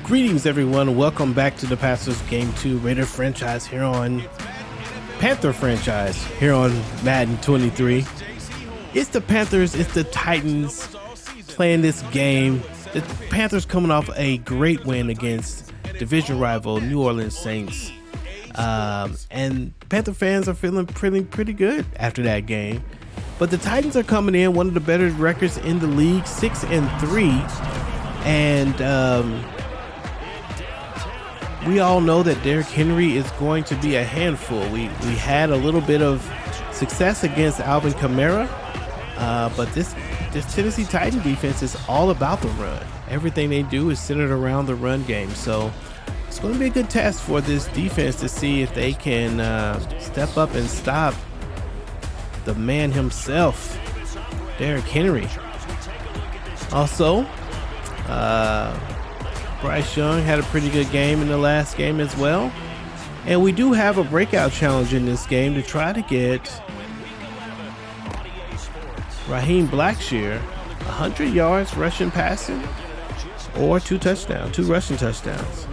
Greetings, everyone. Welcome back to the Panthers Game 2 Raider franchise here on Panther franchise here on Madden 23. It's the Panthers, it's the Titans playing this game. The Panthers coming off a great win against division rival New Orleans Saints. And Panther fans are feeling pretty good after that game. But the Titans are coming in one of the better records in the league, 6-3. And we all know that Derrick Henry is going to be a handful. We had a little bit of success against Alvin Kamara, but this Tennessee Titan defense is all about the run. Everything they do is centered around the run game. So it's going to be a good test for this defense to see if they can step up and stop the man himself, Derrick Henry. Also, Bryce Young had a pretty good game in the last game as well. And we do have a breakout challenge in this game to try to get Raheem Blackshear 100 yards rushing passing or two rushing touchdowns.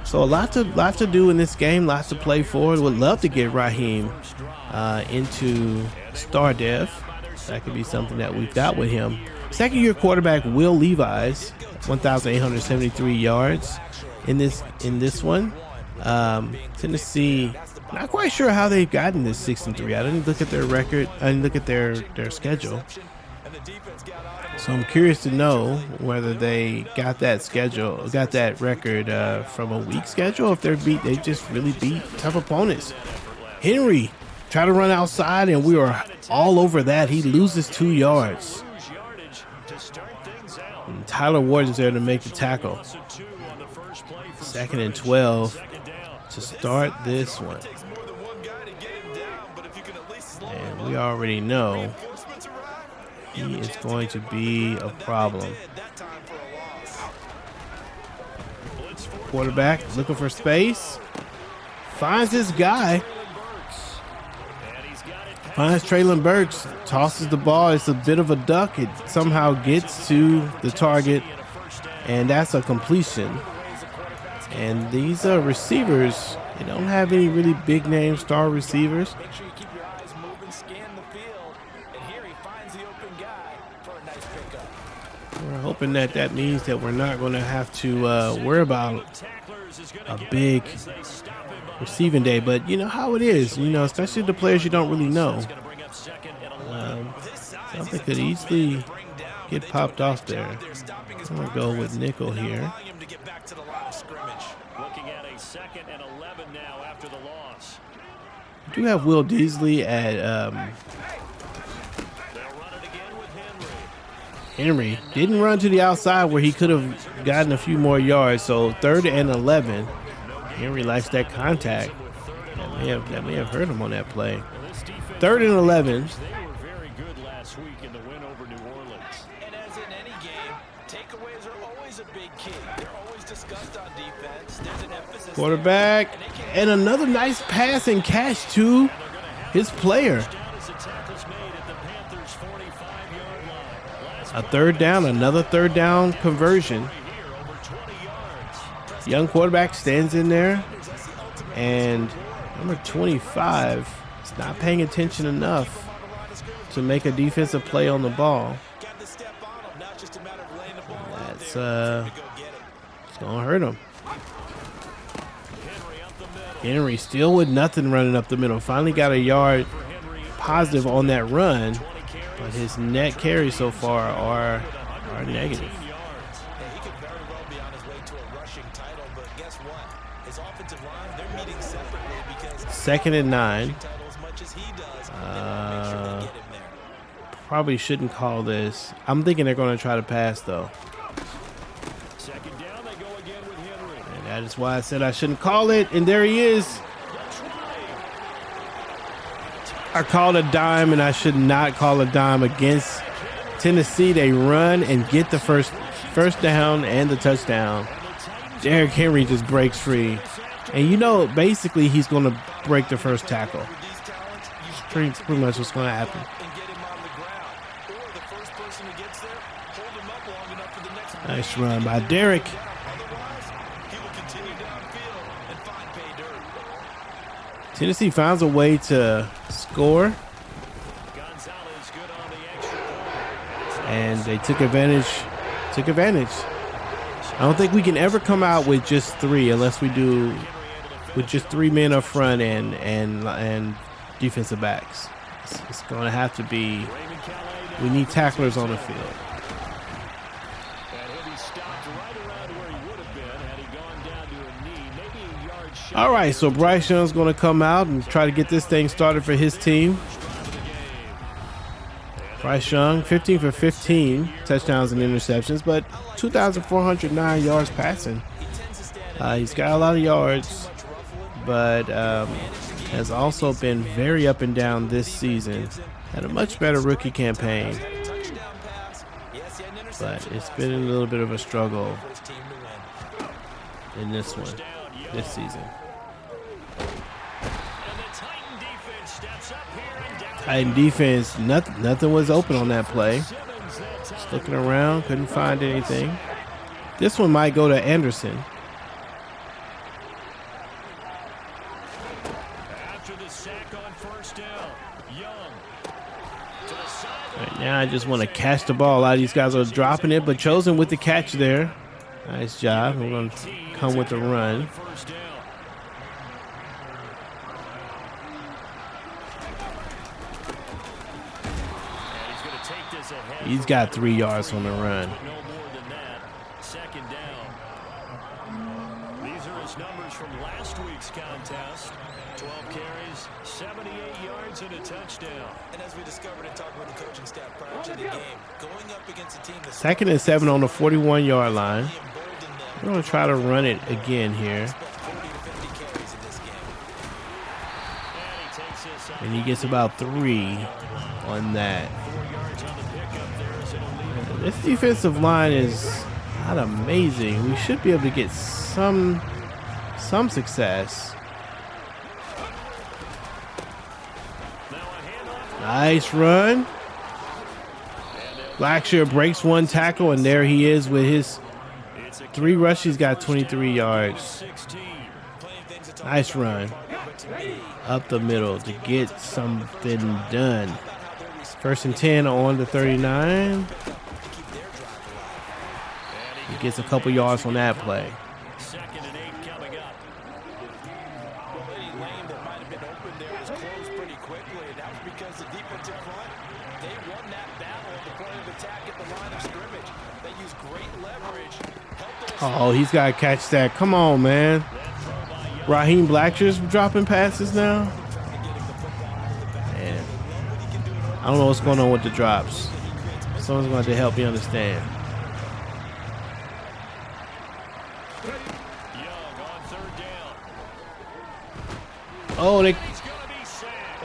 So a lot to do in this game, lots to play for. Would love to get Raheem into Star Dev. That could be something that we've got with him. Second year quarterback Will Levis, 1,873 yards in this one. Tennessee, not quite sure how they've gotten this 6-3. I didn't look at their record. I didn't look at their schedule. So I'm curious to know whether they got that record from a weak schedule. If they just really beat tough opponents. Henry tried to run outside, and we were all over that. He loses 2 yards. And Tyler Ward is there to make the tackle. 2nd and 12 to start this one. And we already know he is going to be a problem. Quarterback looking for space. Finds this guy. Finds Traylon Burks, tosses the ball. It's a bit of a duck. It somehow gets to the target, and that's a completion. And these receivers, they don't have any really big name star receivers. We're hoping that means that we're not going to have to worry about a big receiving day, but you know how it is, especially the players you don't really know. Something could easily get popped off there. I'm going to go with nickel here. We do have Will Disley at Henry. Didn't run to the outside where he could have gotten a few more yards, so 3rd and 11. Henry likes that contact. That may have hurt him on that play. 3rd and 11. Quarterback, and another nice pass and catch to his player. A 3rd down, another 3rd down conversion. Young quarterback stands in there, and number 25 is not paying attention enough to make a defensive play on the ball. And it's gonna hurt him. Henry still with nothing running up the middle. Finally got a yard positive on that run, but his net carries so far are negative. 2nd and 9. Probably shouldn't call this. I'm thinking they're going to try to pass, though. And that is why I said I shouldn't call it. And there he is. I called a dime, and I should not call a dime against Tennessee. They run and get the first down and the touchdown. Derrick Henry just breaks free. And basically he's going to break the first tackle. Pretty much what's going to happen. Nice run by Derrick. Tennessee finds a way to score. And they took advantage. I don't think we can ever come out with just 3 unless we do with just 3 men up front and defensive backs. It's going to have to be. We need tacklers on the field. All right, so Bryce Young's going to come out and try to get this thing started for his team. Bryce Young, 15 for 15 touchdowns and interceptions, but 2,409 yards passing. He's got a lot of yards, but has also been very up and down this season. Had a much better rookie campaign, but it's been a little bit of a struggle in this one, this season. Titan defense, nothing was open on that play. Just looking around, couldn't find anything. This one might go to Anderson. Right now, I just want to catch the ball. A lot of these guys are dropping it, but Chosen with the catch there. Nice job. We're going to come with the run. He's got 3 yards on the run. Second down. These are his numbers from last week's contest. 12 carries, 78 yards, and a touchdown. And as we discovered in talking with the coaching staff prior to the game, going up against a team that's 2nd and 7 on the 41-yard line. We're going to try to run it again here. And he gets about 3 on that. This defensive line is not amazing. We should be able to get some success. Nice run. Blackshear breaks 1 tackle, and there he is with his 3 rushes. He's got 23 yards. Nice run. Up the middle to get something done. 1st and 10 on the 39. He gets a couple yards on that play. 2nd and 8 coming up. Any lane that might have been open there was closed pretty quickly, and that was because the defensive front, they won that battle at the point of attack at the line of scrimmage. They used great leverage. Oh, he's got to catch that. Come on, man. Raheem Blackshear's dropping passes now. Man, I don't know what's going on with the drops. Someone's going to have to help me understand. Oh, they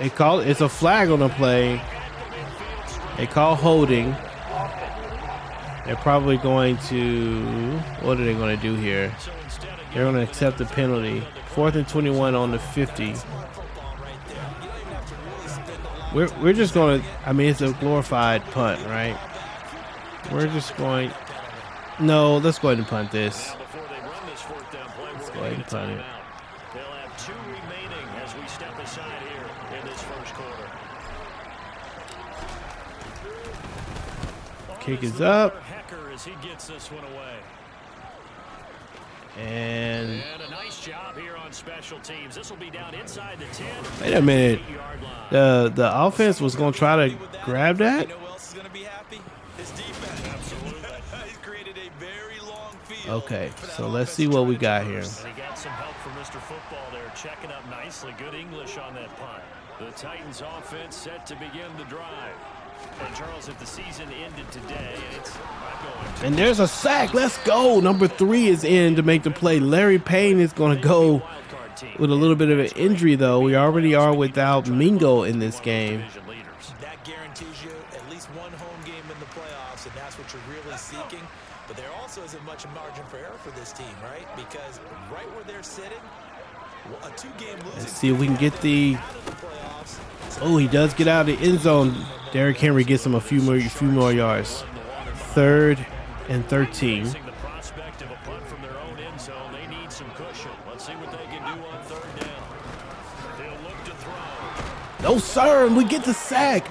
call it. It's a flag on the play. They call holding. They're probably going to. What are they going to do here? They're going to accept the penalty. 4th and 21 on the 50. We're just going to. I mean, it's a glorified punt, right? We're just going. No, let's go ahead and punt this. Let's go ahead and punt it. They'll have 2 remaining as we step aside here in this first quarter. Kick is up. As he gets this one away. And a nice job here on special teams. This will be down inside the 10. Wait a minute. The offense was going to try to grab that. You know who else is going to be happy? His defense. Absolutely. He's created a very long field. Okay, so let's see what we got here. And he got some help from Mr. Football there, checking up nicely. Good English on that punt. The Titans offense set to begin the drive. And Charles, if the season ended today, it's not going to. And there's a sack. Let's go. Number 3 is in to make the play. Larry Payne is going to go with a little bit of an injury, though. We already are without Mingo in this game. That guarantees you at least 1 home game in the playoffs, and that's what you're really seeking. But there also isn't much margin for error for this team, right? Because right where they're sitting, a 2-game losing. Let's see if we can get the. Oh, he does get out of the end zone. Derrick Henry gets him a few more yards. 3rd and 13. The prospect of a punt from their own end zone, they need some cushion. Let's see what they can do on third down. He'll look to throw. No, sir. And we get the sack.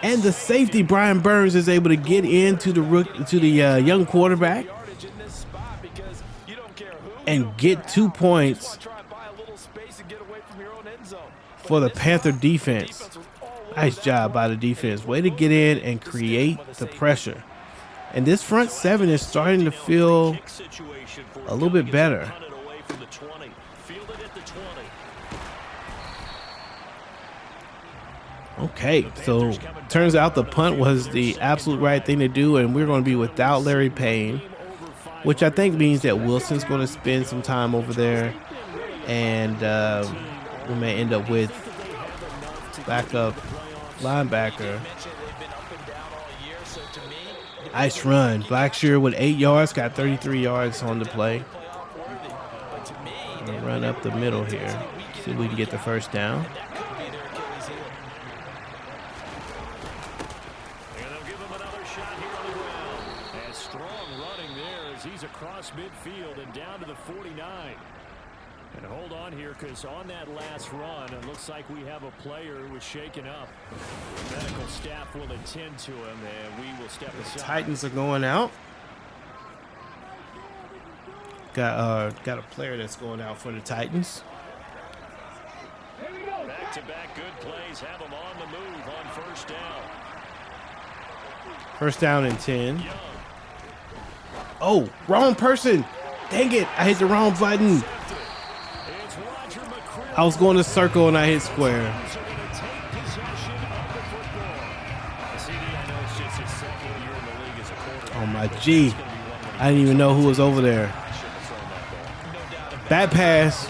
And the safety, Brian Burns, is able to get into the young quarterback and get 2 points for the Panther defense. Nice job by the defense. Way to get in and create the pressure. And this front seven is starting to feel a little bit better. Okay, so turns out the punt was the absolute right thing to do, and we're going to be without Larry Payne, which I think means that Wilson's going to spend some time over there, and we may end up with backup linebacker. Nice run. Blackshear with 8 yards, got 33 yards on the play. Gonna run up the middle here. See if we can get the first down. He's across midfield and down to the 49. And hold on here, because on that last run, it looks like we have a player who was shaken up. The medical staff will attend to him, and we will step aside. Titans are going out. Got a player that's going out for the Titans. Back-to-back good plays have him on the move on first down. First down and 10. Oh, wrong person. Dang it. I hit the wrong button. I was going to circle and I hit square. Oh, my G. I didn't even know who was over there. Bad pass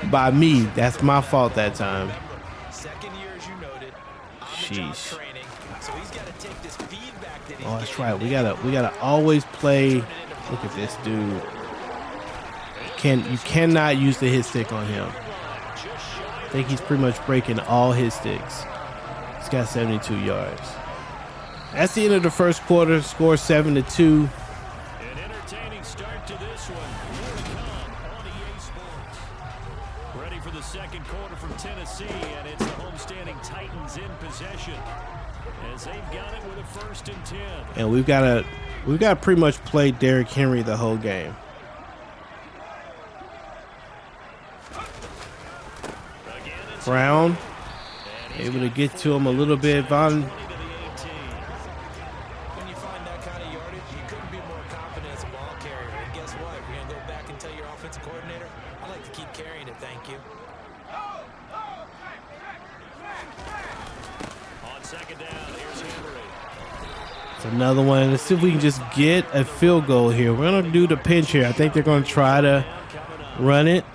by me. That's my fault that time. Sheesh. Oh, that's right. We gotta always play. Look at this dude. You cannot use the hit stick on him. I think he's pretty much breaking all his sticks. He's got 72 yards. That's the end of the first quarter. Score 7-2. An entertaining start to this one. More to come on EA Sports. Ready for the second quarter from Tennessee, and it's the homestanding Titans in possession, as they've got it with a 1st and 10. And we've got to pretty much play Derrick Henry the whole game. Brown able to get to him a little bit. Von. When you find that kind of yardage, you couldn't be more confident as a ball carrier. And guess what? We're going to go back and tell your offensive coordinator, I like to keep carrying it, thank you. On second down, here's Henry. It's another one. Let's see if we can just get a field goal here. We're going to do the pinch here. I think they're going to try to run it.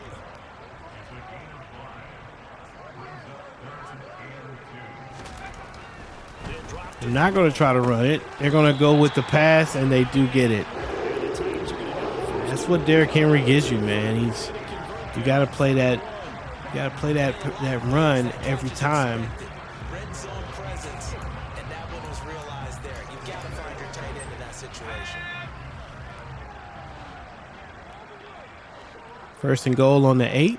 They're not going to try to run it. They're going to go with the pass, and they do get it. That's what Derrick Henry gives you, man. You got to play that. You got to play that run every time. Red zone presence, and that one was realized there. You've got to find your tight end in that situation. First and goal on the 8.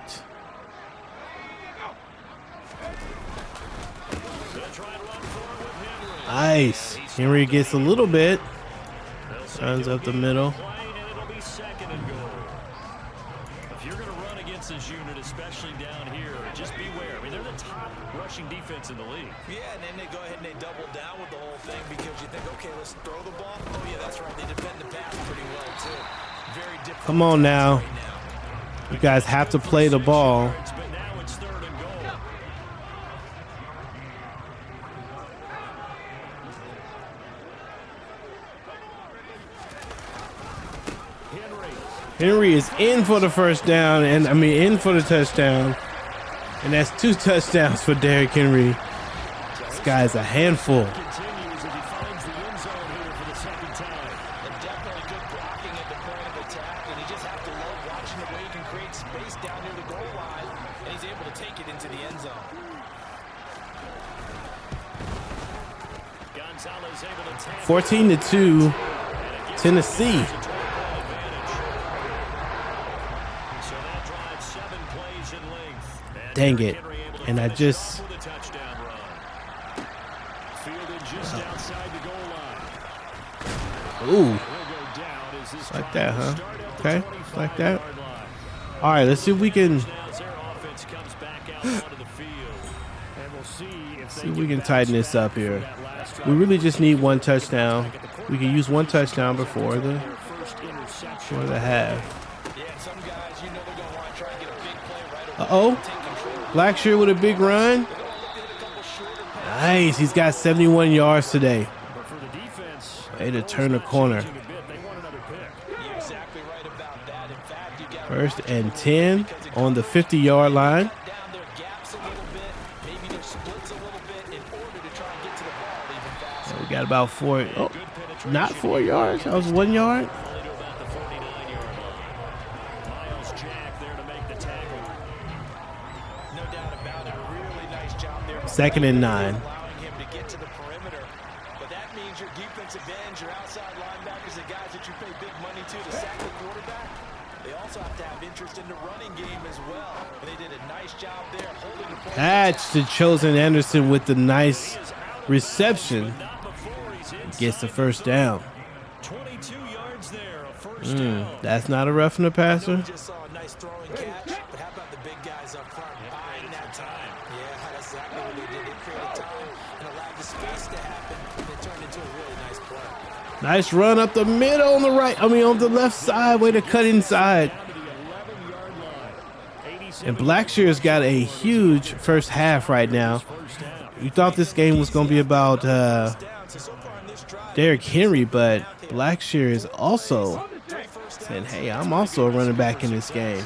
Nice. Henry gets a little bit. Runs up the middle. If you're going to run against this unit, especially down here, just beware. I mean, they're the top rushing defense in the league. Yeah, and then they go ahead and they double down with the whole thing because you think, okay, let's throw the ball. Oh, yeah, that's right. They defend the pass pretty well, too. Very different. Come on now. You guys have to play the ball. But now it's 3rd and goal. Henry is in for the first down, in for the touchdown. And that's 2 touchdowns for Derrick Henry. This guy's a handful. Continues as he finds the end zone here for the second time. And definitely good blocking at the point of attack, and you just have to love watching the way he can create space down near the goal line, and he's able to take it into the end zone. Gonzalez able to tap 14-2, Tennessee. Dang it. And I just... Ooh. Like that, huh? Okay, like that. All right, let's see if we can... see if we can tighten this up here. We really just need one touchdown. We can use one touchdown before the half. Uh-oh. Blackshear with a big run. Nice. He's got 71 yards today. Way to turn the corner. 1st and 10 on the 50-yard line. We got about 4. Oh, not 4 yards. That was 1 yard. Second and 9. Allowing him to get to the perimeter, but that means your defensive ends, your outside linebackers, the guys that you pay big money to sack the quarterback. They also have to have interest in the running game as well. And they did a nice job there holding the Catch to Chosen Anderson with the nice reception. Gets the first down. 22 yards there, a first down. That's not a roughing the passer. just saw a nice throwing catch, but how about the big guys up front buying that time? Yeah, that's exactly what they did. They created time and allowed the space to happen, and it turned into a really nice play. Nice run up the middle on the right. I mean, on the left side. Way to cut inside. And Blackshear's got a huge first half right now. You thought this game was going to be about Derrick Henry, but Blackshear is also saying, hey, I'm also a running back in this game.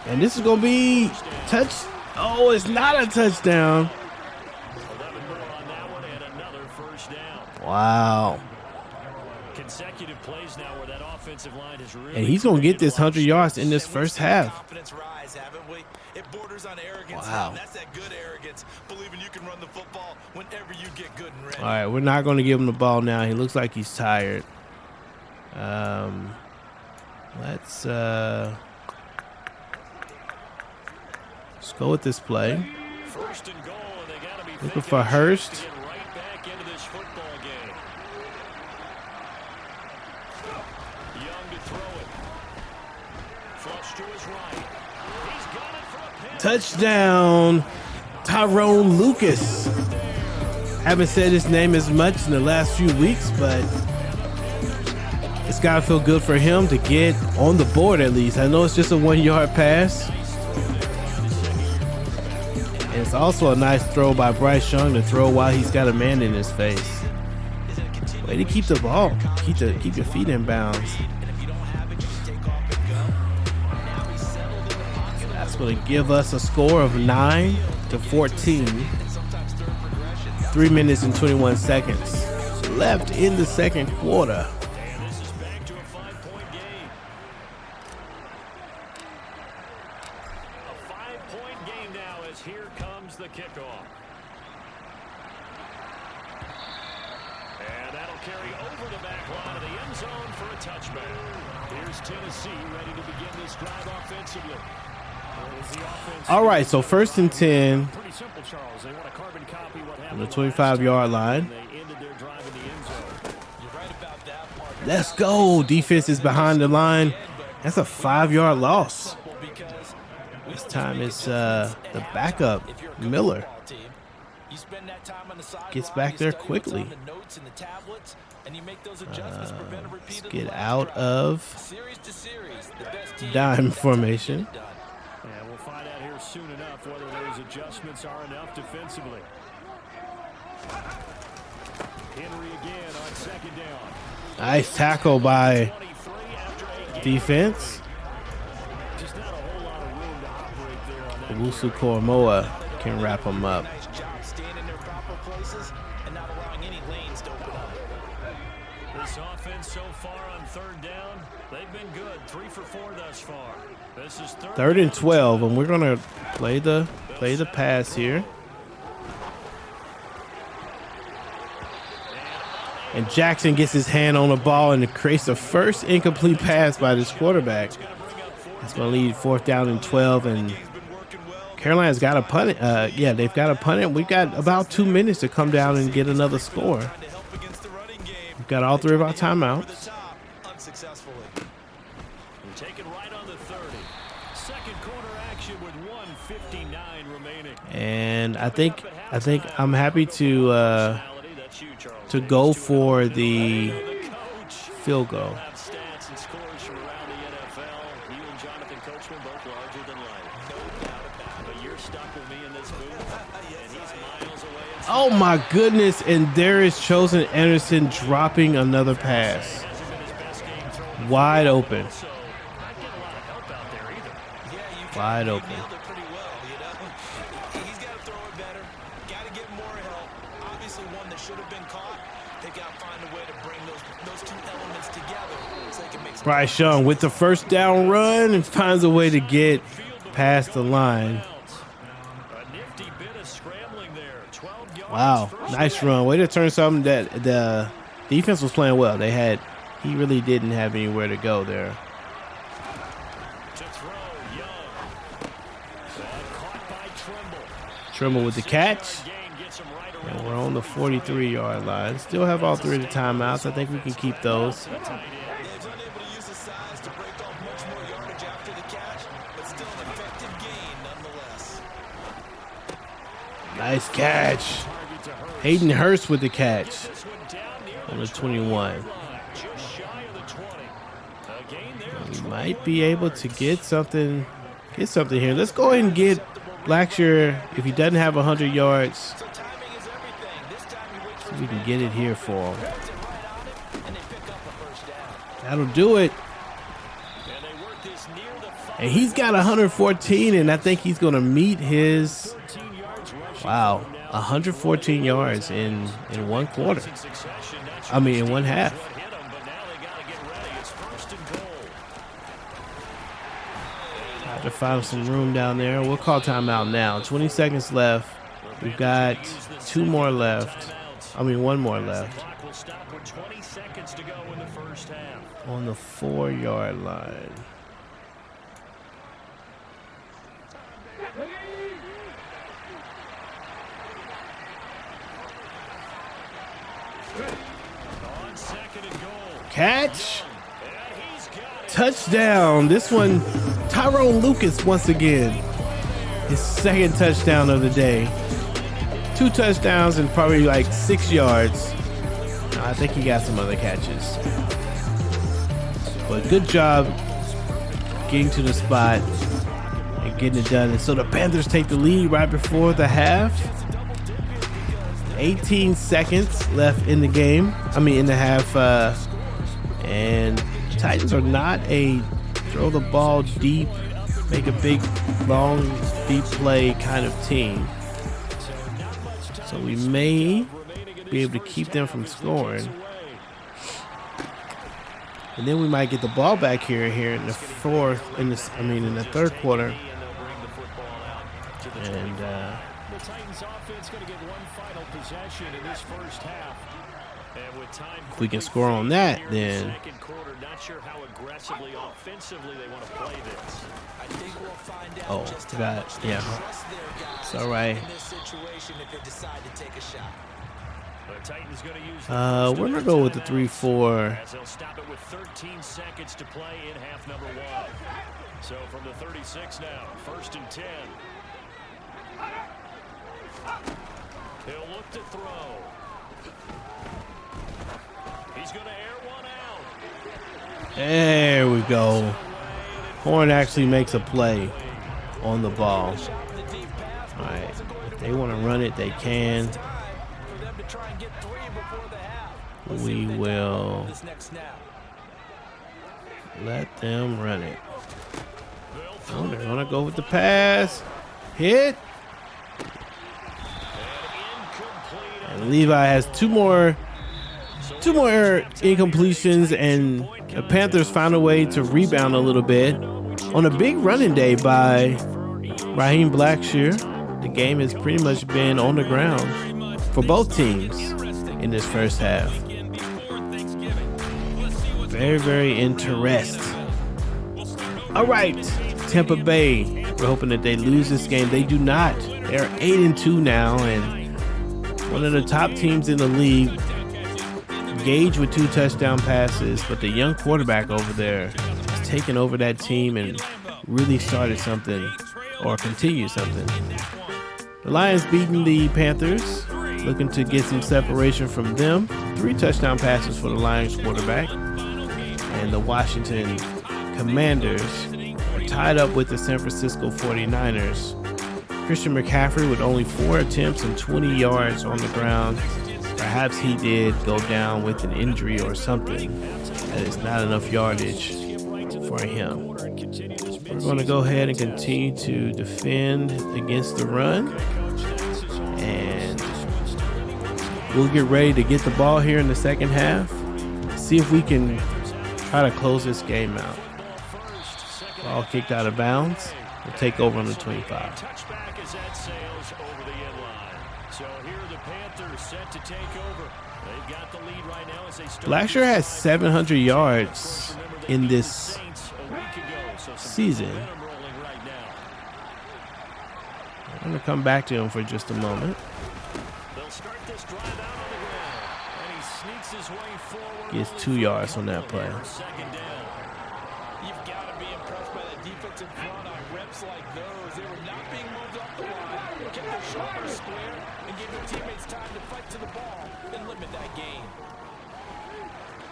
And this is going to be touch. Oh, it's not a touchdown. Wow. Consecutive plays now where that offensive line has really, and he's going to get this 100 yards in this first half. It borders on arrogance. Wow. That's that good arrogance, believing you can run the football whenever you get good and ready. All right, we're not going to give him the ball now. He looks like he's tired. Let's go with this play. First and goal, and they gotta be Looking for Hurst. to get right back into this football game. Young to throw it. Flush to his right. He's got it for a penalty. Touchdown, Tyrone Lucas. Haven't said his name as much in the last few weeks, but it's got to feel good for him to get on the board at least. I know it's just a 1 yard pass. And it's also a nice throw by Bryce Young to throw while he's got a man in his face. Way to keep the ball. Keep your feet in bounds. That's going to give us a score of 9-14. 3 minutes and 21 seconds left in the second quarter. And this is back to a 5-point game. A 5-point game now as here comes the kickoff. And that'll carry over the back line of the end zone for a touchback. Here's Tennessee ready to begin this drive offensively. All right, so 1st and 10 Pretty simple, Charles. They want a carbon copy what on the happened 25-yard line. they ended their drive in the end zone. You're right about that part. Let's go. Defense is behind the line. That's a 5-yard loss. This time it's the backup, Miller. Gets back there quickly. Let's get out of dime formation. Yeah, we'll find out here soon enough whether those adjustments are enough defensively. Henry again on second down. Nice tackle by defense. Just not a whole lot of room to operate there on that. Owusu Koromoa can wrap him up. Nice job staying in their proper places and not allowing any lanes to open up. This offense so far on third down, they've been good. 3 for 4 thus far. This is 3rd and 12, and we're gonna play the pass here. And Jackson gets his hand on the ball and it creates the first incomplete pass by this quarterback. It's going to lead 4th down and 12, and Carolina's got to punt it. Yeah, they've got to punt it. We've got about 2 minutes to come down and get another score. We've got all 3 of our timeouts. And I think I'm happy to go for the field goal. Oh my goodness, and there is Chosen Anderson dropping another pass. Wide open. Wide open. Bryce Young with the first down run and finds a way to get past the line. Wow, nice run. Way to turn something that the defense was playing well. He really didn't have anywhere to go there. Trimble with the catch. And we're on the 43-yard line. Still have all 3 of the timeouts. I think we can keep those. Nice catch. Hayden Hurst with the catch on the 21. We might be able to get something here. Let's go ahead and get Blackshear, if he doesn't have 100 yards, so we can get it here for him. That'll do it. And he's got 114, and I think he's going to meet his, wow, 114 yards in one quarter. I mean, in one half. Have to find some room down there. We'll call timeout now. 20 seconds left. We've got 2 more left. I mean, 1 more left. On the 4-yard line. Catch. Touchdown. This one, Tyrone Lucas once again. His 2nd touchdown of the day. 2 touchdowns and probably like 6 yards. I think he got some other catches. But good job getting to the spot and getting it done. And so the Panthers take the lead right before the half. 18 seconds left in the game. I mean, in the half. And Titans are not a throw the ball deep, make a big, long, deep play kind of team. So we may be able to keep them from scoring. And then we might get the ball back here in the in the 3rd quarter. And the Titans offense going to get one final possession in this first half. If we can score on that, then not sure how aggressively offensively they want to play this. I think we'll find out. Yeah. It's all right. We're gonna go with the 3-4. They'll stop it with 13 seconds to play in half number 1. So from the 36 now, 1st and 10. He'll look to throw. He's going to air one out. There we go. Horn actually makes a play on the ball. All right. If they want to run it, they can. We will let them run it. Oh, they're going to go with the pass. Hit. And Levi has two more incompletions, and the Panthers found a way to rebound a little bit on a big running day by Raheem Blackshear. The game has pretty much been on the ground for both teams in this first half. Very, very interesting. All right, Tampa Bay. We're hoping that they lose this game. They do not. They're 8-2 now, and one of the top teams in the league. Gage with 2 touchdown passes, but the young quarterback over there has taken over that team and really started something, or continued something. The Lions beating the Panthers, looking to get some separation from them. 3 touchdown passes for the Lions quarterback. And the Washington Commanders are tied up with the San Francisco 49ers. Christian McCaffrey with only 4 attempts and 20 yards on the ground. Perhaps he did go down with an injury or something. That is not enough yardage for him. We're going to go ahead and continue to defend against the run. And we'll get ready to get the ball here in the second half. See if we can try to close this game out. Ball kicked out of bounds. We'll take over on the 25. Touchback is at Sales over the end line. So here are the Panthers set to take over. They've got the lead right now as they start. Blackshear has 700 yards in this season. I'm going to come back to him for just a moment. They'll start this drive out on the ground, and he sneaks his way forward. Gets 2 yards on that play. Second down. You've got to be impressed by that defensive front on reps like those. They were not being moved off the line, kept their shoulders square, and gave their teammates time to fight to the ball and limit that gain.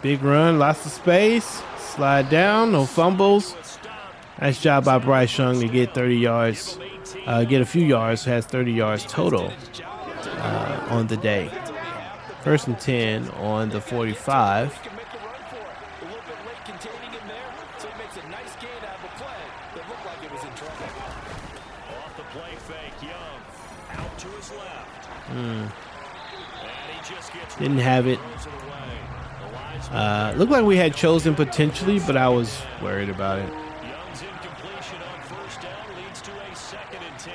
Big run, lots of space. Slide down, no fumbles. Nice job by Bryce Young to get 30 yards. Get a few yards, has 30 yards total on the day. 1st and 10 on the 45. Didn't have it. Looked like we had chosen potentially, but I was worried about it. Young's incompletion on 1st down leads to a 2nd and 10.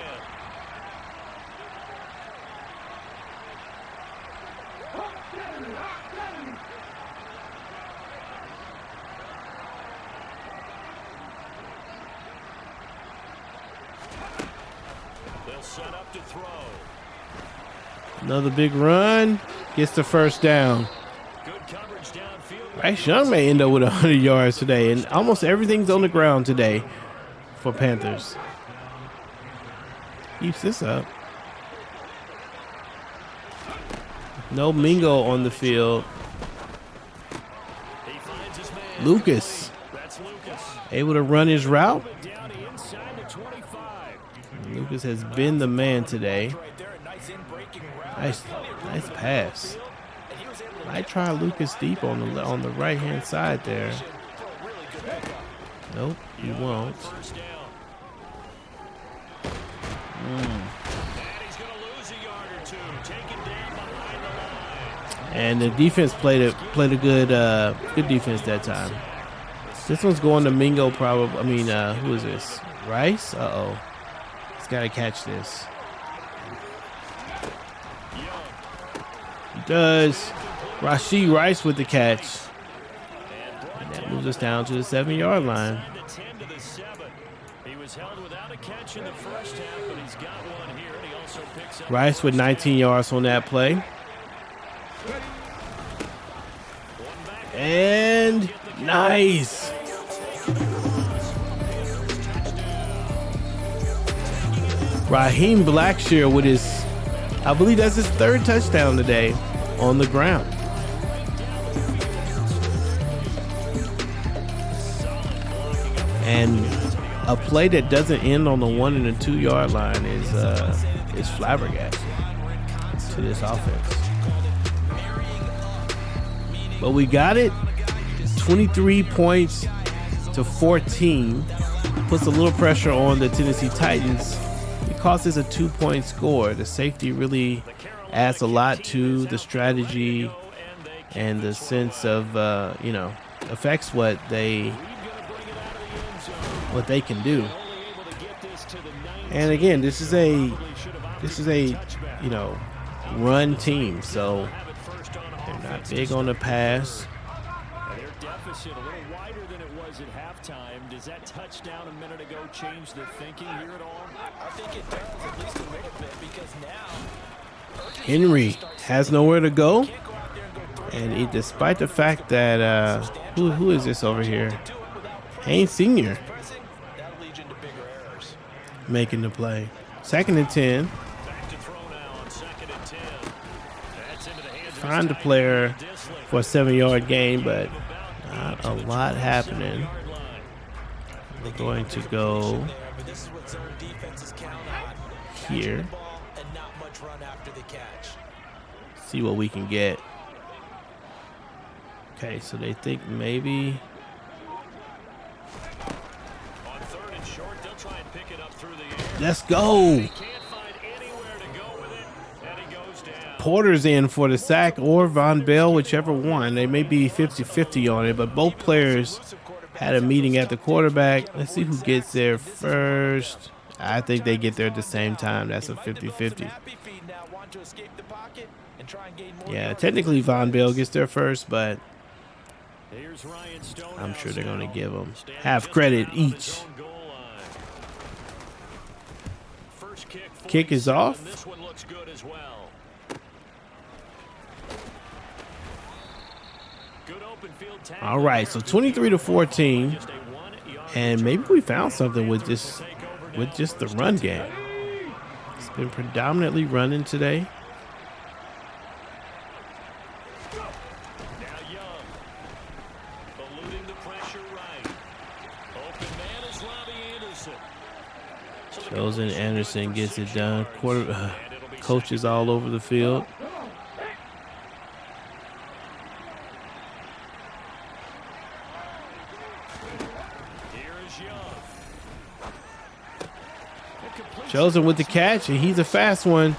They'll set up to throw. Another big run. Gets the 1st down. Good coverage downfield. Bryce Young may end up with 100 yards today, and almost everything's on the ground today for Panthers. Keeps this up. No Mingo on the field. He finds his man. Lucas That's Lucas. able to run his route. Down the inside to 25. Lucas has been the man today. Right there, a nice in-breaking route. Nice pass. Might try Lucas deep on the right hand side there. Nope, he won't. First down. And he's going to lose a yard or two. Taken down behind the line. And the defense played a good defense that time. This one's going to Mingo probably. I mean, who is this? Rice? Uh-oh. He's got to catch this. He does. Rashee Rice with the catch. And that moves us down to the 7-yard line. He was held without a catch in the first half, but he's got one here, and he also picks up. Rice with 19 yards on that play. And nice. Raheem Blackshear with his, I believe that's his 3rd touchdown today on the ground. And a play that doesn't end on the 1 and the 2 yard line is flabbergasting to this offense. But we got it. 23 points to 14. Puts a little pressure on the Tennessee Titans. It costs us a 2-point score. The safety really adds a lot to the strategy and the sense of, affects what they can do. And again, this is a run team, so they're not big on the pass. this in a little wider than it was at halftime. Does that touchdown a minute ago change the thinking here at all? I think it does, at least a little bit, because now Henry has nowhere to go. And despite the fact that, who is this over here? Haynes Sr. making the play. 2nd and 10. Find the player for a 7-yard gain, but not a lot happening. We're going to go here. See what we can get. Okay, so they think maybe. Let's go. Porter's in for the sack, or Von Bell, whichever one. They may be 50-50 on it, but both players had a meeting at the quarterback. Let's see who gets there first. I think they get there at the same time. That's a 50-50. Yeah, technically Von Bell gets there first, but I'm sure they're going to give them half credit each. Kick is off. All right, so 23-14, and maybe we found something with just the run game. It's been predominantly running today. Chosen Anderson gets it done. Coaches all over the field. Chosen with the catch, and he's a fast one.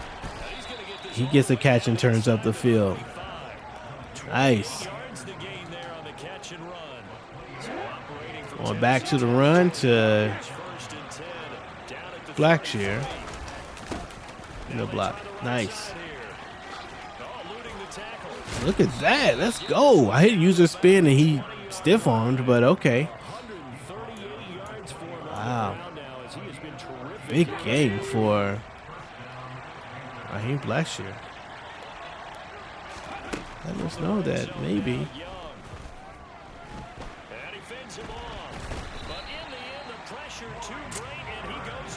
He gets a catch and turns up the field. Nice. Going back to the run to Blackshear. In the block. Nice. Look at that. Let's go. I hit user spin and he stiff armed, but okay. Wow. Big game for Raheem Blackshear. Let us know that maybe.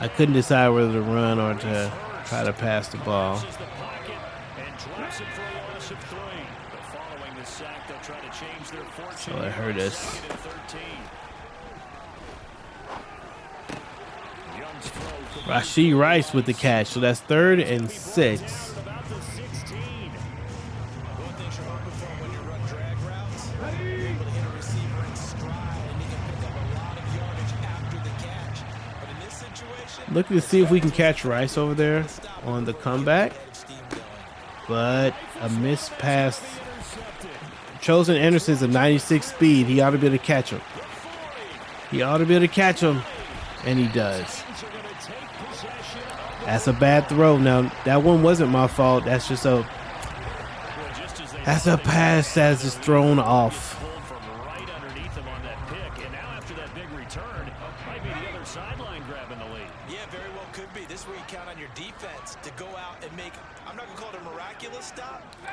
I couldn't decide whether to run or to try to pass the ball. So it hurt us. Rashee Rice with the catch. So that's 3rd and 6. Looking to see if we can catch Rice over there on the comeback. But a missed pass. Chosen Anderson's a 96 speed. He ought to be able to catch him. And he does. That's a bad throw. Now, that one wasn't my fault. That's a pass that's just thrown off.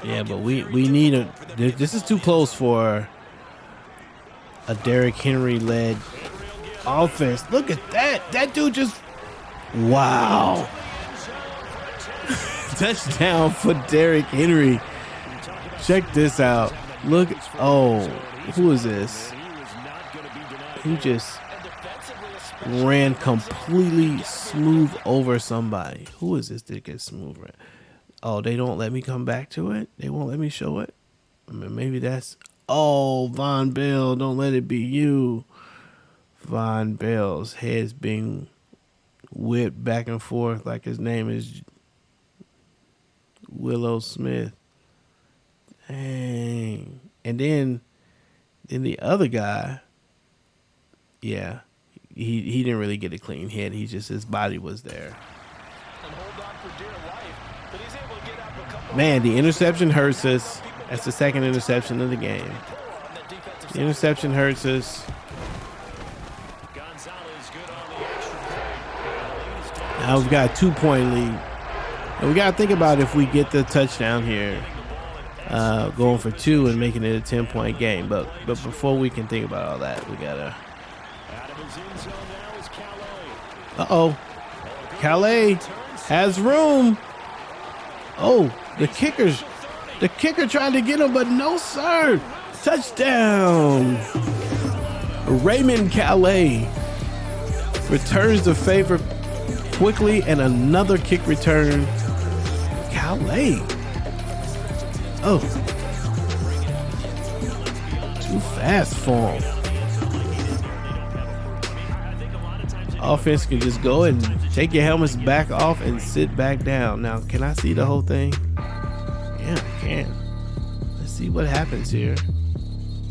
Yeah, but we need a. This is too close for a Derrick Henry led offense. Look at that. That dude just. Wow. Touchdown for Derrick Henry. Check this out. Look. Oh, who is this? He just ran completely smooth over somebody. Who is this that gets smooth? Oh, they don't let me come back to it? They won't let me show it? I mean, maybe that's... Oh, Von Bell, don't let it be you. Von Bell's head's being whipped back and forth like his name is Willow Smith. Dang. And then the other guy, yeah, he didn't really get a clean hit. He just, his body was there. Man, the interception hurts us. That's the second interception of the game. The interception hurts us. Now we've got a 2-point lead. And we got to think about if we get the touchdown here, going for 2 and making it a 10-point game. But before we can think about all that, we got to... Uh-oh. Calais has room. Oh, the kicker tried to get him, but no, sir. Touchdown. Raymond Calais returns the favor quickly, and another kick return. Calais. Oh. Too fast for him. Offense can just go and take your helmets back off and sit back down. Now, can I see the whole thing? Yeah, I can. Let's see what happens here.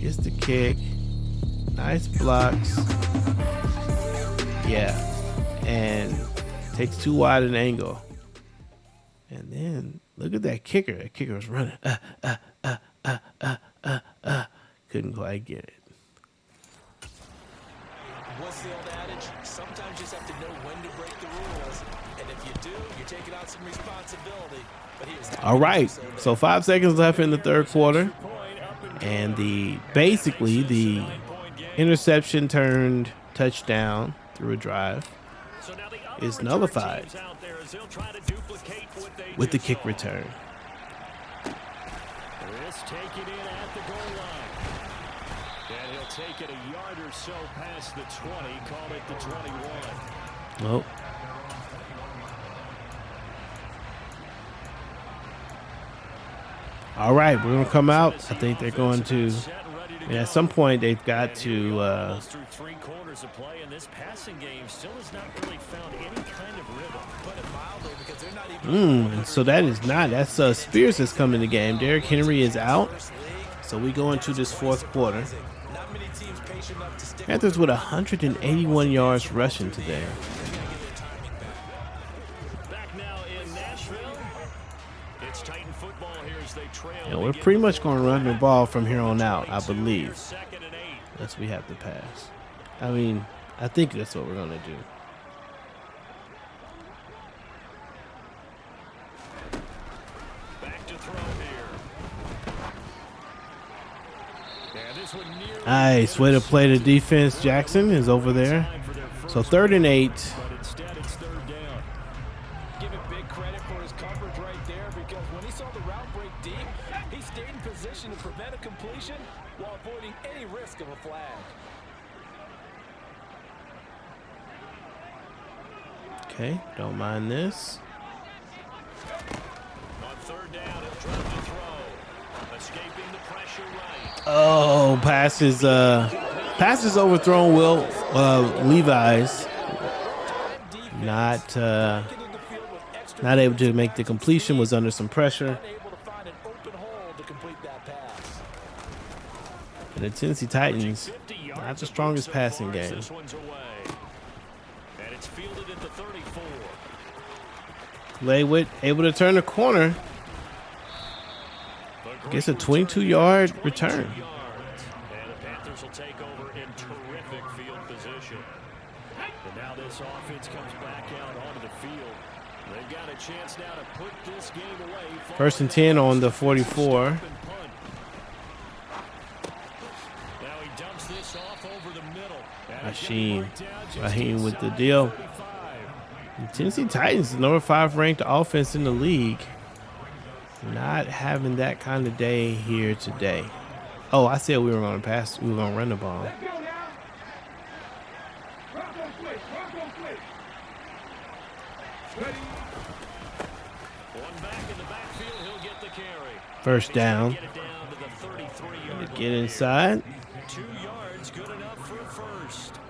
Gets the kick. Nice blocks. Yeah. And takes too wide an angle. And then look at that kicker. That kicker was running. Couldn't quite get it. What's the old adage? Sometimes you just have to know when to break the rules. And if you do, you're taking on some responsibility. But all right. So 5 seconds left in the third quarter. And basically the interception turned touchdown through a drive is nullified with the kick return. And he'll take it a yard or so past the 20, call it the 21. Well, all right, we're going to come out. I think they're going to, at some point, they've got to. Through 3 quarters of play, and this passing game still has not really found any kind of rhythm. Put it mildly, because they're not even. So that's Spears has come in the game. Derrick Henry is out. So we go into this fourth quarter. Panthers with 181 yards rushing today. Back now in Nashville. It's Titan football here as they trail. And we're pretty much going to run the ball from here on out, I believe. Unless we have to pass. I mean, I think that's what we're going to do. Back to throw here. Nice way to play the defense. Jackson is over there. So 3rd and 8. But instead it's 3rd down. Give him big credit for his coverage right there, because when he saw the route break deep, he stayed in position to prevent a completion while avoiding any risk of a flag. Okay, don't mind this. On 3rd down, he'll try to throw. Escaping the pressure right. Oh, passes overthrown. Will Levi's not able to make the completion. Was under some pressure. And the Tennessee Titans, not the strongest passing game. And it's fielded at the 34. Laywood able to turn the corner. Gets a 22-yard return. And the Panthers will take over in terrific field position. And now this offense comes back out onto the field. They've got a chance now to put this game away. 1st and 10 on the 44. Now he dumps this off over the middle. Raheem with the deal. The Tennessee Titans, the number 5 ranked offense in the league. Not having that kind of day here today. Oh, I said we were going to pass. We were going to run the ball. First down. To get inside. 2 yards, good enough for a first.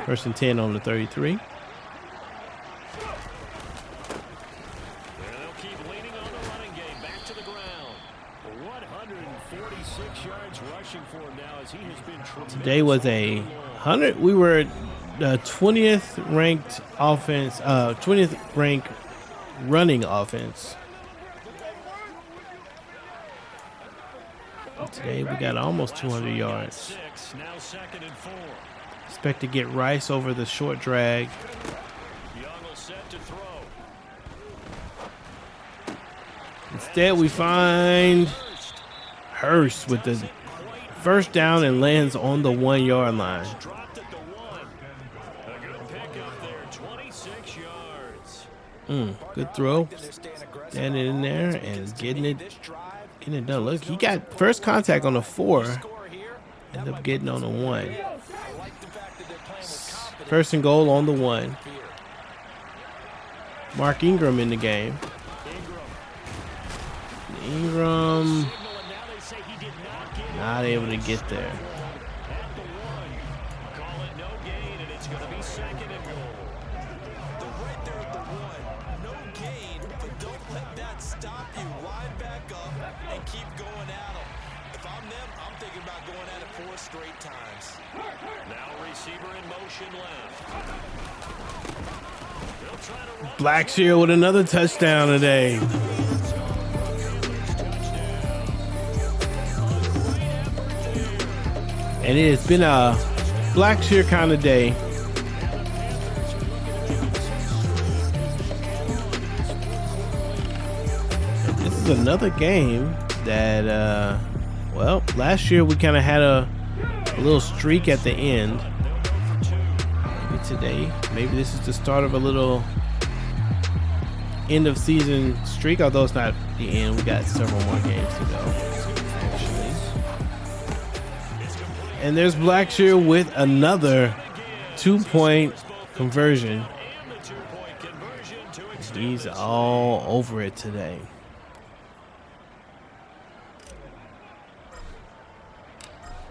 1st and 10 on the 33. Today was a 100. We were the 20th ranked offense, 20th ranked running offense. Today we got almost 200 yards. Now 2nd and 4. Expect to get Rice over the short drag. Young will set to throw. Instead, we find Hurst with the first down and lands on the 1 yard line. Dropped at the 1. A good pickup there, 26 yards. Good throw. Standing in there and getting it done. Look, he got first contact on the 4. Ended up getting on the 1. First and goal on the 1. Mark Ingram in the game. Ingram not able to get there. Call it no gain, and it's going to be 2nd and goal. They're right there at the 1. No gain, but don't let that stop you. Line back up and keep going at them. If I'm them, I'm thinking about going at it 4 straight times. Now receiver in motion left. They'll try to run. Blackshear with another touchdown today. And it has been a Blackshear kind of day. This is another game that, well, last year we kind of had a little streak at the end. Maybe today, maybe this is the start of a little end of season streak, although it's not the end. We got several more games to go, actually. And there's Blackshear with another 2-point conversion. He's all over it today.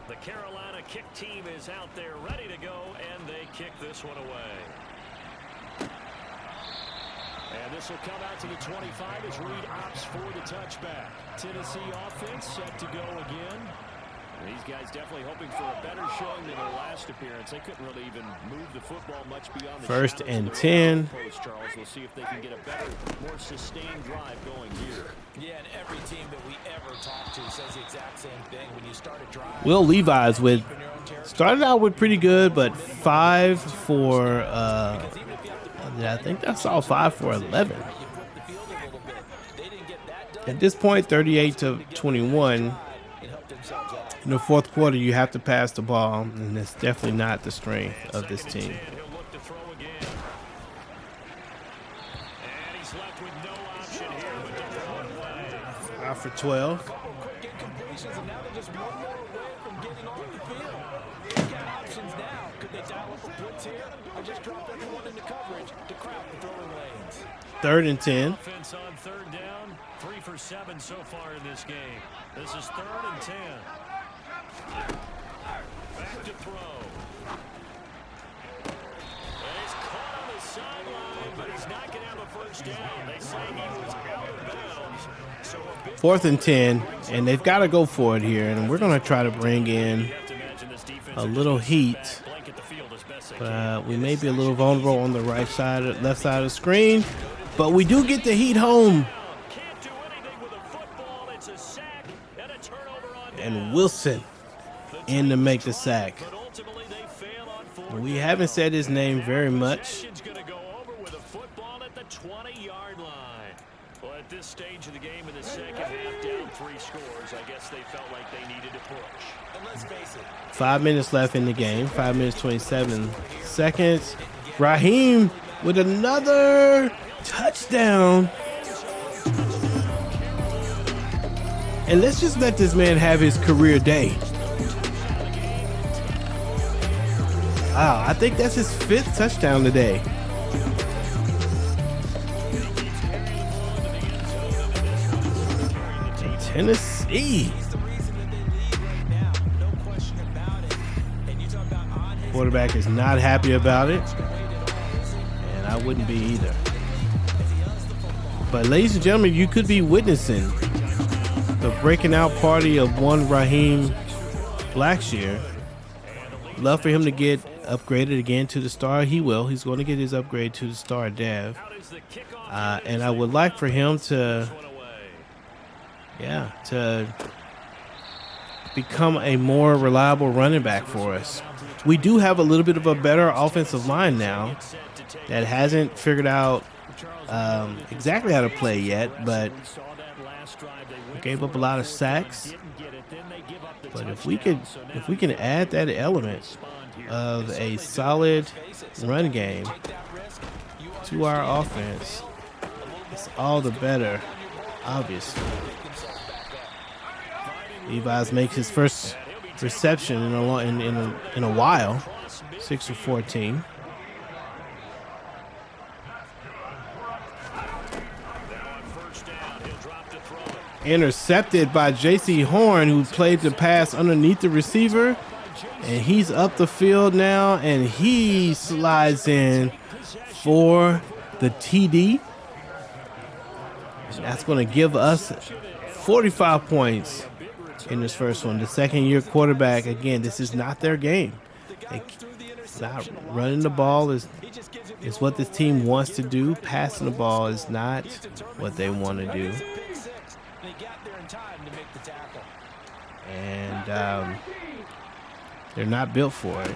The Carolina kick team is out there ready to go, and they kick this one away. And this will come out to the 25 as Reed opts for the touchback. Tennessee offense set to go again. These guys definitely hoping for a better showing than their last appearance. They couldn't really even move the football much beyond the First shadows and of the 10. post, Charles. We'll see if they can get a better, more sustained drive going here. Yeah, and every team that we ever talk to says the exact same thing. When you start a drive, Will Levi's with started out with pretty good, but 5 for I think I saw 5 for 11. At this point, 38-21. In the fourth quarter, you have to pass the ball, and it's definitely not the strength of this team. He'll look to throw again. And he's left with no option here but to throw it away. 5 for 12. quick incompletions, and now they're just one more away from getting on the field. They've got options now. Could they dial up a blitz here, or just drop everyone into coverage to crowd the throwing lanes? 3rd and 10. Offense on 3rd down, 3 for 7 so far in this game. This is 3rd and 10. Back to throw. He's caught on the sideline, but he's not going to have a first down. They say he was out of bounds. So a big 4th and 10, and they've got to go for it here, and we're going to try to bring in a little heat. But we may be a little vulnerable on the right side, left side of the screen, but we do get the heat home. Can't do anything with a football. It's a sack and a turnover on And Wilson in to make the sack. but ultimately they fail on 4th. We haven't said his name very much. Possession's going to go over with a football at the 20-yard line. Well, at this stage of the game in the second half, down 3 scores, I guess they felt like they needed to push. And let's face it, 5 minutes left in the game. 5 minutes, 27 seconds. Raheem with another touchdown. And let's just let this man have his career day. Wow, I think that's his 5th touchdown today. Tennessee. Quarterback is not happy about it, and I wouldn't be either. But ladies and gentlemen, you could be witnessing the breaking out party of one Raheem Blackshear. Love for him to get upgraded again to the star. He will. He's going to get his upgrade to the star dev. And I would like for him to become a more reliable running back for us. We do have a little bit of a better offensive line now that hasn't figured out exactly how to play yet, but gave up a lot of sacks. But if we can add that element of a solid run game to our offense, it's all the better, obviously. Levi's makes his first reception in a while, 6 of 14. Intercepted by J.C. Horn, who played the pass underneath the receiver, and he's up the field now, and he slides in for the TD. And that's going to give us 45 points in this first one. The second-year quarterback, again, this is not their game. It's not running the ball is what this team wants to do. Passing the ball is not what they want to do. And they're not built for it.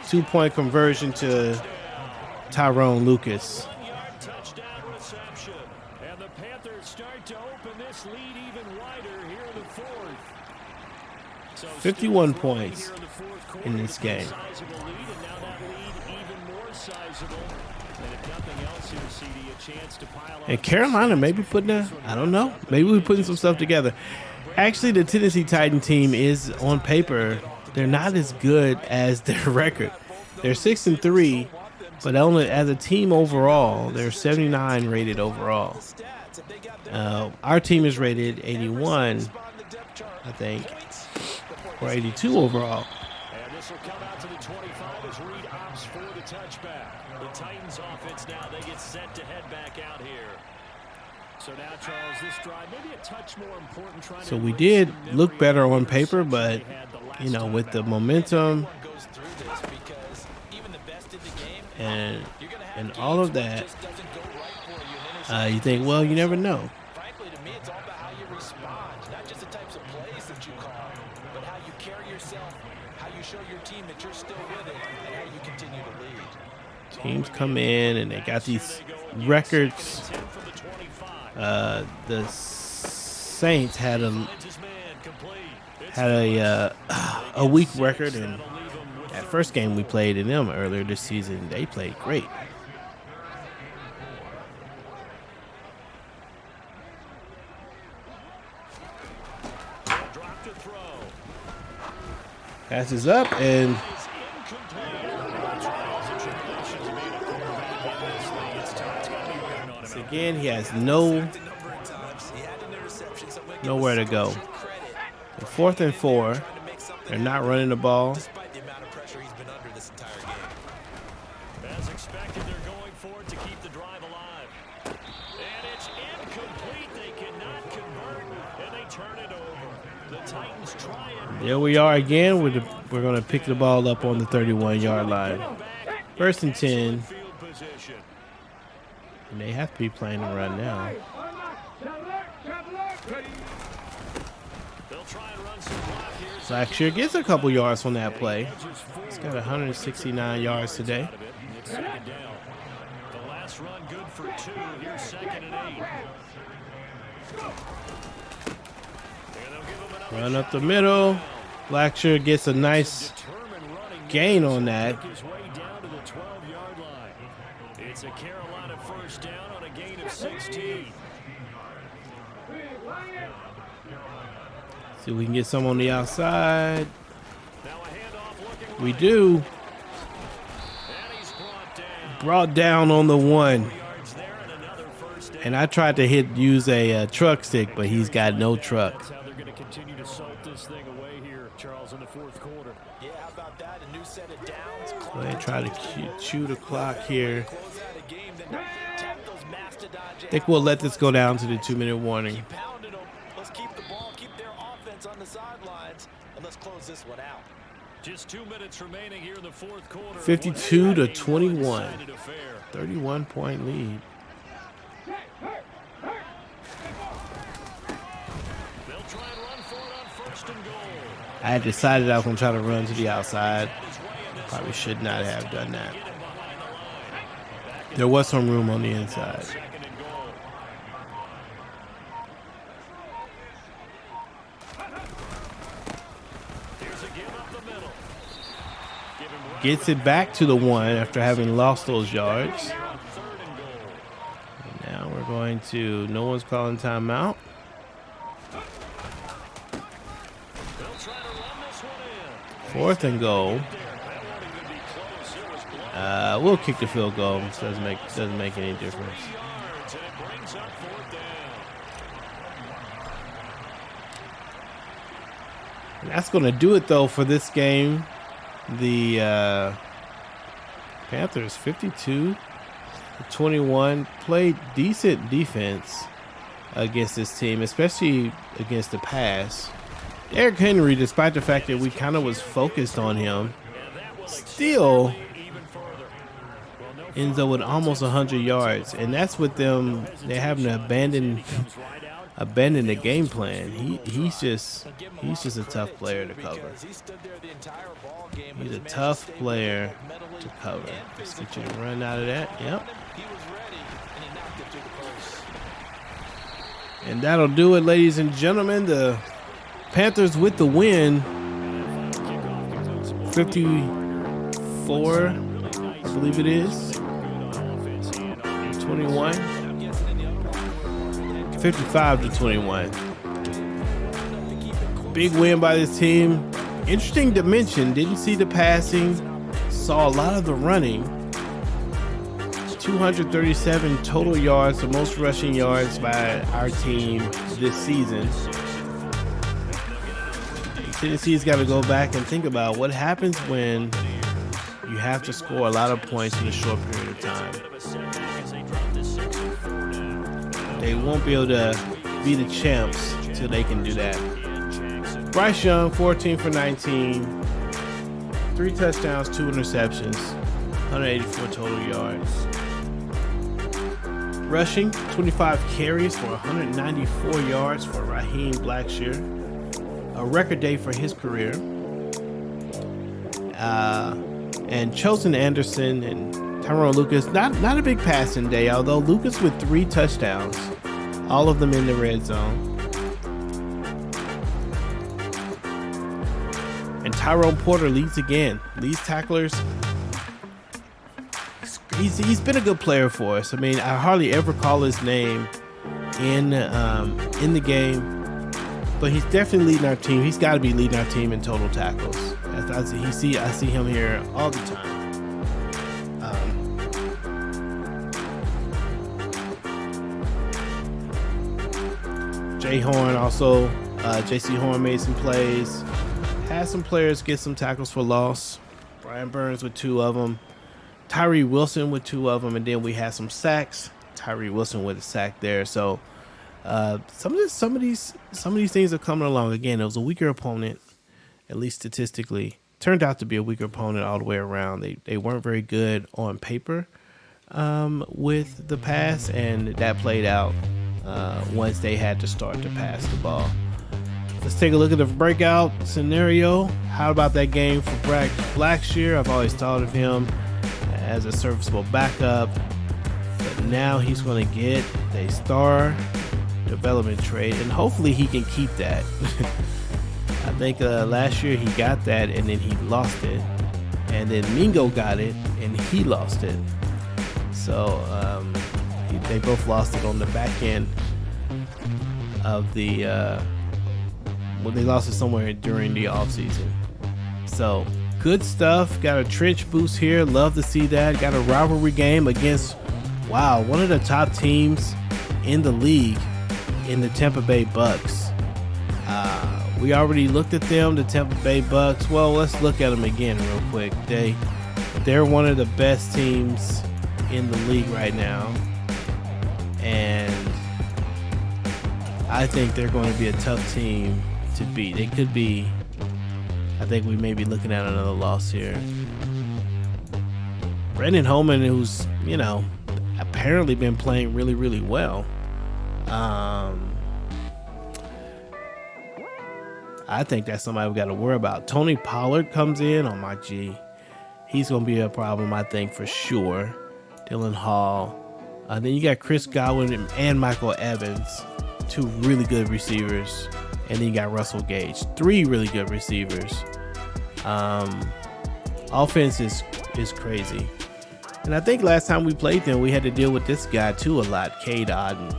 2-point conversion to Tyrone Lucas. And the Panthers start to open this lead even wider here in the fourth. 51 points in this game. And Carolina maybe putting I don't know. Maybe we're putting some stuff together. Actually, the Tennessee Titan team is, on paper, they're not as good as their record. They're 6-3, but only as a team overall, they're 79 rated overall. Our team is rated 81, I think, or 82 overall. And this will come out to the 25 as Reed opts for the touchback. The Titans offense now, they get set to head back out here. So now, Charles, this drive maybe a touch more important. So we did look better on paper, but, you know, with the momentum and all of that, you think, well, you never know. Frankly, to me, it's all about how you respond, not just the types of plays that you call, but how you carry yourself, how you show your team that you're still with it, and how you continue to lead. Teams come in and they got these records. The Saints had a weak record, and that first game we played in them earlier this season, they played great. Passes up, and again, he has nowhere to go. The 4th and 4, they're not running the ball. As expected, they're going for it to keep the drive alive. And it's incomplete. They cannot convert, and they turn it over. The Titans try it. There we are again. We're going to pick the ball up on the 31-yard line. 1st and 10. And they have to be playing the run now. Blackshear gets a couple yards on that play. He's got 169 yards today. The last run good for 2. Here's 2nd and 8. Run up the middle. Blackshear gets a nice gain on that. It's a Carolina first down on a gain of 16. See if we can get some on the outside. We do. Brought down on the 1. And I tried to use a truck stick, but he's got no truck. That's how they're going to continue to salt this thing away here, Charles, in the 4th quarter. Yeah, how about that? A new set of downs. So they try to chew the clock here. I think we'll let this go down to the 2-minute warning. Let's keep the ball, keep their offense on the sidelines, and let's close this one out. Just 2 minutes remaining here in the 4th quarter. 52-21. 31-point lead. They'll try I had decided I was going to try to run to the outside. Probably should not have done that. There was some room on the inside. Gets it back to the 1 after having lost those yards. And now we're going to, no one's calling timeout. Fourth and goal. We'll kick the field goal. It doesn't make any difference. And that's going to do it though for this game. The Panthers 52-21 played decent defense against this team, especially against the pass. Derrick Henry, despite the fact that we kind of was focused on him, still ends up with almost 100 yards, and that's with them. They're having to abandon the game plan. He's just a tough player to cover. He's a tough player to cover. Let's get you to run out of that. Yep. And that'll do it, ladies and gentlemen. The Panthers with the win. 54, I believe it is. 21. 55-21. Big win by this team. Interesting to mention, didn't see the passing, saw a lot of the running. 237 total yards, the most rushing yards by our team this season. Tennessee's got to go back and think about what happens when you have to score a lot of points in a short period of time. They won't be able to be the champs till they can do that. Bryce Young, 14 for 19, 3 touchdowns, 2 interceptions, 184 total yards. Rushing, 25 carries for 194 yards for Raheem Blackshear, a record day for his career. And Chosen Anderson and Tyrone Lucas, not a big passing day, although Lucas with 3 touchdowns, all of them in the red zone. And Tyrone Porter leads tacklers. He's been a good player for us. I mean, I hardly ever call his name in the game, but he's definitely leading our team. He's got to be leading our team in total tackles. I see him here all the time. Jay Horn also, JC Horn made some plays. Had some players get some tackles for loss. Brian Burns with 2 of them. Tyree Wilson with 2 of them, and then we had some sacks. Tyree Wilson with a sack there. So some of these things are coming along. Again, it was a weaker opponent, at least statistically. Turned out to be a weaker opponent all the way around. They weren't very good on paper with the pass, and that played out once they had to start to pass the ball. Let's take a look at the breakout scenario. How about that game for Blackshear? I've always thought of him as a serviceable backup, but now he's going to get a star development trade, and hopefully he can keep that. I think last year he got that and then he lost it, and then Mingo got it and he lost it. So they both lost it on the back end of the they lost it somewhere during the offseason. So good stuff. Got a trench boost here. Love to see that. Got a rivalry game against, one of the top teams in the league in the Tampa Bay Bucks. We already looked at them, the Tampa Bay Bucks. Well, let's look at them again real quick. They're one of the best teams in the league right now, and I think they're going to be a tough team to beat. They could be. I think we may be looking at another loss here. Brendan Holman, who's apparently been playing really, really I think that's somebody we got to worry about. Tony Pollard comes in. Oh, my G. He's going to be a problem, I think, for sure. Dylan Hall. Then you got Chris Godwin and Michael Evans, 2 really good receivers. And then you got Russell Gage, 3 really good receivers. Offense is crazy. And I think last time we played them, we had to deal with this guy too a lot, Cade Otton.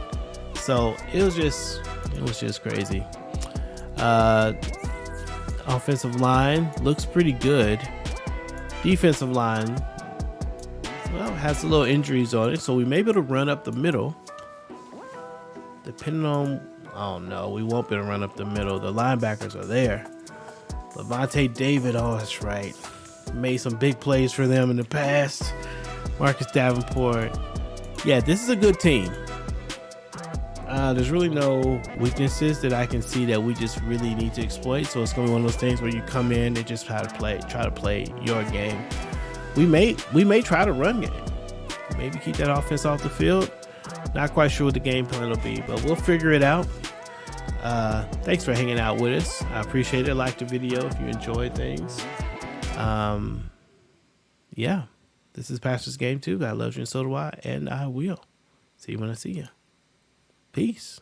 So it was just crazy. Offensive line looks pretty good. Defensive line, well, has a little injuries on it, so we may be able to run up the middle. Depending on, oh no, we won't be able to run up the middle. The linebackers are there. Levante David, oh, that's right. Made some big plays for them in the past. Marcus Davenport. Yeah, this is a good team. There's really no weaknesses that I can see that we just really need to exploit. So it's going to be one of those things where you come in and just try to play your game. We may try to run game. Maybe keep that offense off the field. Not quite sure what the game plan will be, but we'll figure it out. Thanks for hanging out with us. I appreciate it. Like the video if you enjoyed things. Yeah, this is Pastor's Game 2. I love you and so do I, and I will see you when I see you. Peace.